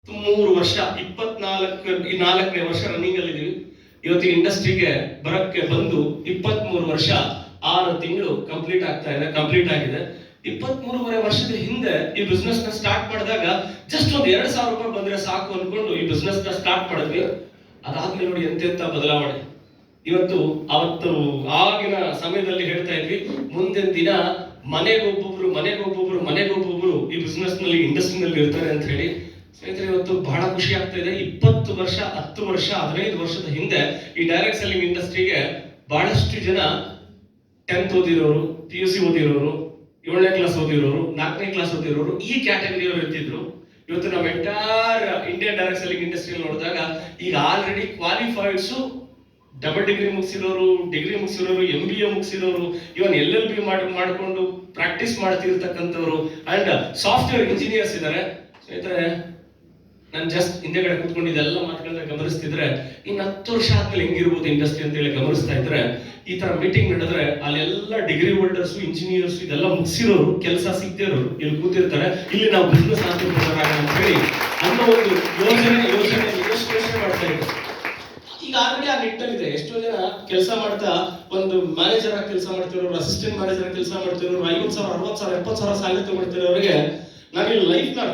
3 ವರ್ಷ 4ನೇ ವರ್ಷ ರನ್ನಿಂಗ್ ಅಲ್ಲಿ ಇದೀವಿ. ಇವತ್ತು ಇಂಡಸ್ಟ್ರಿಗೆ ಬರಕ್ಕೆ ಬಂದು 23 ವರ್ಷ 6 ತಿಂಗಳು ಕಂಪ್ಲೀಟ್ ಆಗಿದೆ. 23 ವರ್ಷದ ಹಿಂದೆ ಈ ಬಿಸ್ನೆಸ್ ನ ಸ್ಟಾರ್ಟ್ ಮಾಡಿದಾಗ ಜಸ್ಟ್ ಒಂದು 2,000 ರೂಪಾಯಿ ಬಂದ್ರೆ ಸಾಕು ಅನ್ಕೊಂಡು ಈ ಬಿಸ್ನೆಸ್ ನ ಸ್ಟಾರ್ಟ್ ಮಾಡಿದ್ವಿ. ಅದಾದ್ಮೇಲೆ ನೋಡಿ ಎಂತೆಂತ ಬದಲಾವಣೆ. ಇವತ್ತು ಅವತ್ತು ಆಗಿನ ಸಮಯದಲ್ಲಿ ಹೇಳ್ತಾ ಇದ್ವಿ, ಮುಂದಿನ ದಿನ ಮನೆಗೊಬ್ಬೊಬ್ರು ಈ ಬಿಸ್ನೆಸ್ ನಲ್ಲಿ ಇಂಡಸ್ಟ್ರಿನಲ್ಲಿ ಇರ್ತಾರೆ ಅಂತ ಹೇಳಿ. ಸ್ನೇಹಿತರೆ, ಇವತ್ತು ಬಹಳ ಖುಷಿ ಆಗ್ತಾ ಇದೆ. 20 ವರ್ಷ 10 ವರ್ಷ 15 ವರ್ಷದ ಹಿಂದೆ ಈ ಡೈರೆಕ್ಟ್ ಸೆಲ್ಲಿಂಗ್ ಇಂಡಸ್ಟ್ರಿಗೆ ಬಹಳಷ್ಟು ಜನ 10th ಓದಿರೋರು, PUC ಓದಿರೋರು, 7ನೇ ಕ್ಲಾಸ್ ಓದಿರೋರು, 4ನೇ ಕ್ಲಾಸ್ ಓದಿರೋರು, ಈ ಕ್ಯಾಟಗರಿಯವರು ಇರ್ತಿದ್ರು. ಇವತ್ತು ನಮ್ಮ ಎಂಟೈರ್ ಇಂಡಿಯನ್ ಡೈರೆಕ್ಟ್ ಸೆಲ್ಲಿಂಗ್ ಇಂಡಸ್ಟ್ರಿಯಲ್ಲಿ ನೋಡಿದಾಗ ಈಗ ಆಲ್ರೆಡಿ ಕ್ವಾಲಿಫೈಡ್ಸು ಡಬಲ್ ಡಿಗ್ರಿ ಮುಗಿಸಿರೋರು, ಡಿಗ್ರಿ ಮುಗಿಸಿರೋರು, MBA ಮುಗಿಸಿರೋರು, ಇವನ್ LLB ಮಾಡಿಕೊಂಡು ಪ್ರಾಕ್ಟೀಸ್ ಮಾಡ್ತಿರ್ತಕ್ಕಂಥವ್ರು ಅಂಡ್ ಸಾಫ್ಟ್ವೇರ್ ಇಂಜಿನಿಯರ್ಸ್ ಇದ್ದಾರೆ. ಸ್ನೇಹಿತರೆ, ನಾನು ಜಸ್ಟ್ ಹಿಂದೆಗಡೆ ಕೂತ್ಕೊಂಡಿದ್ದೆಲ್ಲ ಮಾತುಗಳನ್ನ ಗಮನಿಸ್ತಿದ್ರೆ ಇನ್ನು 10 ವರ್ಷ ಆದ್ಮೇಲೆ ಹೆಂಗಿರ್ಬೋದು ಇಂಡಸ್ಟ್ರಿ ಅಂತ ಹೇಳಿ ಗಮನಿಸ್ತಾ ಇದ್ರೆ, ಈ ತರ ಮೀಟಿಂಗ್ ನಡೆದ್ರೆ ಅಲ್ಲೆಲ್ಲ ಡಿಗ್ರಿ ಹೋಲ್ಡರ್ಸ್, ಇಂಜಿನಿಯರ್ಸ್ ಇದೆಲ್ಲ ಮುಗಿಸಿರೋರು, ಕೆಲಸ ಸಿಗ್ತಿರೋರು ಇಲ್ಲಿ ಕೂತಿರ್ತಾರೆ. ಇಲ್ಲಿ ನಾವು ಬಿಸ್ನೆಸ್ ಆಂಟ್ರಪ್ರೆನರ್ ಅಂತ ಹೇಳಿ ಅನ್ನೋ ಒಂದು ಯೋಜನೆ ಯೋಚನೆ ಮಾಡ್ತಾ ಇದ್ದಾರೆ. ಈಗ ಆಲ್ರೆಡಿ ಆ ನಿಟ್ಟಲ್ಲಿದೆ. ಎಷ್ಟೋ ಜನ ಕೆಲಸ ಮಾಡ್ತಾ ಒಂದು ಮ್ಯಾನೇಜರ್ ಆಗಿ ಕೆಲಸ ಮಾಡ್ತಿರೋರು, ಅಸಿಸ್ಟೆಂಟ್ ಮ್ಯಾನೇಜರ್ ಕೆಲಸ ಮಾಡ್ತಿರೋರು, 50,000 60,000 70,000 ಸ್ಯಾಲರಿ ತಗೊಳ್ತಿರೋರಿಗೆ ನಾನು ಲೈಫ್ ನ